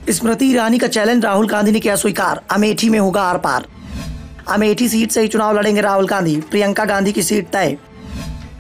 स्मृति ईरानी का चैलेंज राहुल गांधी ने किया स्वीकार, अमेठी में होगा आर पार। अमेठी सीट से ही चुनाव लड़ेंगे राहुल गांधी, प्रियंका गांधी की सीट तय।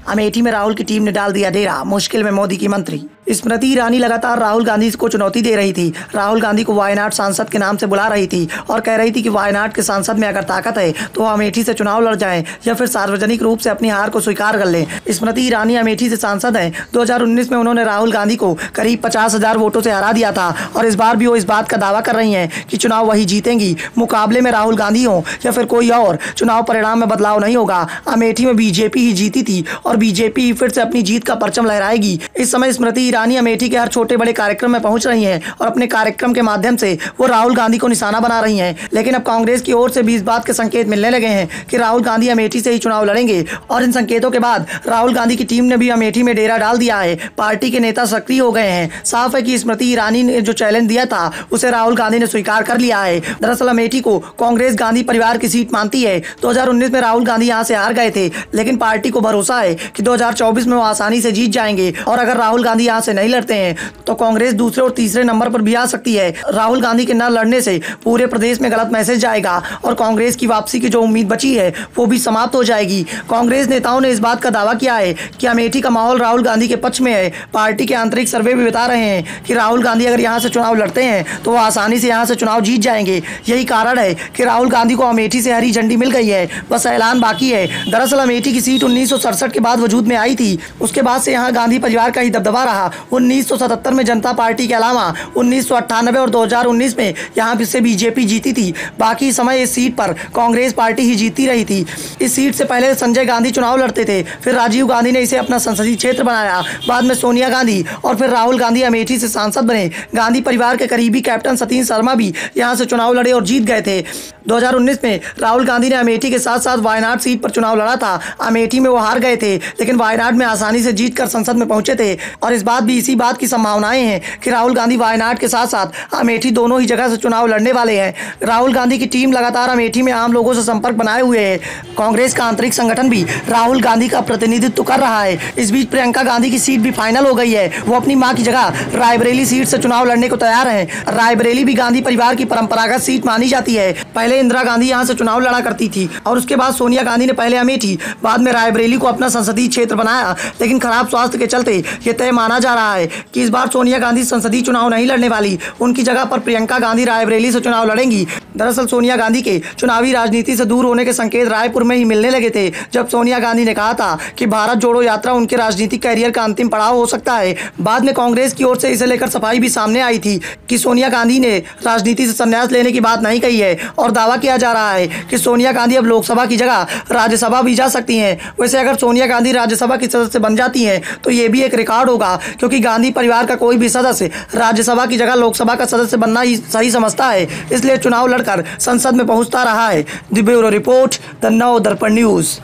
अमेठी में राहुल की टीम ने डाल दिया डेरा, मुश्किल में मोदी की मंत्री। स्मृति ईरानी लगातार राहुल गांधी को चुनौती दे रही थी। राहुल गांधी को वायनाड सांसद के नाम से बुला रही थी और कह रही थी कि वायनाड के सांसद में अगर ताकत है तो वो अमेठी से चुनाव लड़ जाएं या फिर सार्वजनिक रूप से अपनी हार को स्वीकार कर लें। स्मृति ईरानी अमेठी से सांसद हैं। 2019 में उन्होंने राहुल गांधी को करीब 50,000 वोटों से हरा दिया था और इस बार भी वो इस बात का दावा कर रही हैं कि चुनाव वही जीतेंगी, मुकाबले में राहुल गांधी हो या फिर कोई और, चुनाव परिणाम में बदलाव नहीं होगा। अमेठी में बीजेपी ही जीती थी और बीजेपी ही फिर से अपनी जीत का परचम लहराएगी। इस समय स्मृति ईरानी अमेठी के हर छोटे बड़े कार्यक्रम में पहुंच रही हैं और अपने कार्यक्रम के माध्यम से वो राहुल गांधी को निशाना बना रही हैं। लेकिन अब कांग्रेस की ओर से भी इस बात के संकेत मिलने लगे हैं कि राहुल गांधी अमेठी से ही चुनाव लड़ेंगे और इन संकेतों के बाद राहुल गांधी की टीम ने भी अमेठी में डेरा डाल दिया है। पार्टी के नेता सक्रिय हो गए हैं। साफ है कि स्मृति ईरानी ने जो चैलेंज दिया था उसे राहुल गांधी ने स्वीकार कर लिया है। दरअसल अमेठी को कांग्रेस गांधी परिवार की सीट मानती है। 2019 में राहुल गांधी यहाँ से हार गए थे, लेकिन पार्टी को भरोसा है कि 2024 में वो आसानी से जीत जाएंगे और अगर राहुल गांधी यहाँ से नहीं लड़ते हैं तो कांग्रेस दूसरे और तीसरे नंबर पर भी आ सकती है। राहुल गांधी के न लड़ने से पूरे प्रदेश में गलत मैसेज जाएगा और कांग्रेस की वापसी की जो उम्मीद बची है वो भी समाप्त हो जाएगी। कांग्रेस नेताओं ने इस बात का दावा किया है कि अमेठी का माहौल राहुल गांधी के पक्ष में है। पार्टी के आंतरिक सर्वे भी बता रहे हैं कि राहुल गांधी अगर यहाँ से चुनाव लड़ते हैं तो वो आसानी से यहाँ से चुनाव जीत जाएंगे। यही कारण है कि राहुल गांधी को अमेठी से हरी झंडी मिल गई है, बस ऐलान बाकी है। दरअसल अमेठी की सीट 1967 के बाद वजूद में आई थी। उसके बाद से यहाँ गांधी परिवार का ही दबदबा रहा। 1977 में जनता पार्टी के अलावा 1998 और 2019 में यहाँ से बीजेपी जीती थी। बाकी समय इस सीट पर कांग्रेस पार्टी ही जीती रही थी। इस सीट से पहले संजय गांधी चुनाव लड़ते थे, फिर राजीव गांधी ने इसे अपना संसदीय क्षेत्र बनाया। बाद में सोनिया गांधी और फिर राहुल गांधी अमेठी से सांसद बने। गांधी परिवार के करीबी कैप्टन सतीश शर्मा भी यहाँ से चुनाव लड़े और जीत गए थे। 2019 में राहुल गांधी ने अमेठी के साथ साथ वायनाड सीट पर चुनाव लड़ा था। अमेठी में वो हार गए थे, लेकिन वायनाड में आसानी से जीतकर संसद में पहुंचे थे और इस बात भी इसी बात की संभावनाएं हैं कि राहुल गांधी वायनाड के साथ साथ अमेठी दोनों ही जगह से चुनाव लड़ने वाले हैं। राहुल गांधी की टीम लगातार अमेठी में आम लोगों से संपर्क बनाए हुए है। कांग्रेस का आंतरिक संगठन भी राहुल गांधी का प्रतिनिधित्व कर रहा है। इस बीच प्रियंका गांधी की सीट भी फाइनल हो गई है। वो अपनी मां की जगह रायबरेली सीट से चुनाव लड़ने को तैयार है। रायबरेली भी गांधी परिवार की परंपरागत सीट मानी जाती है। पहले इंदिरा गांधी यहाँ से चुनाव लड़ा करती थी और उसके बाद सोनिया गांधी ने पहले अमेठी बाद में रायबरेली को अपना संसदीय क्षेत्र बनाया, लेकिन खराब स्वास्थ्य के चलते ये तय माना जा रहा है कि इस बार सोनिया गांधी संसदीय चुनाव नहीं लड़ने वाली। उनकी जगह पर प्रियंका गांधी रायबरेली से चुनाव लड़ेंगी। दरअसल सोनिया गांधी के चुनावी राजनीति से दूर होने के संकेत रायपुर में ही मिलने लगे थे, जब सोनिया गांधी ने कहा था कि भारत जोड़ो यात्रा उनके राजनीतिक कैरियर का अंतिम पड़ाव हो सकता है। बाद में कांग्रेस की ओर से इसे लेकर सफाई भी सामने आई थी कि सोनिया गांधी ने राजनीति से संन्यास लेने की बात नहीं कही है और दावा किया जा रहा है कि सोनिया गांधी अब लोकसभा की जगह राज्यसभा भी जा सकती हैं। वैसे अगर सोनिया गांधी राज्यसभा की सदस्य बन जाती हैं तो ये भी एक रिकॉर्ड होगा, क्योंकि गांधी परिवार का कोई भी सदस्य राज्यसभा की जगह लोकसभा का सदस्य बनना ही सही समझता है, इसलिए चुनाव लड़कर संसद में पहुंचता रहा है। द ब्यूरो रिपोर्ट, द नव दर्पण न्यूज।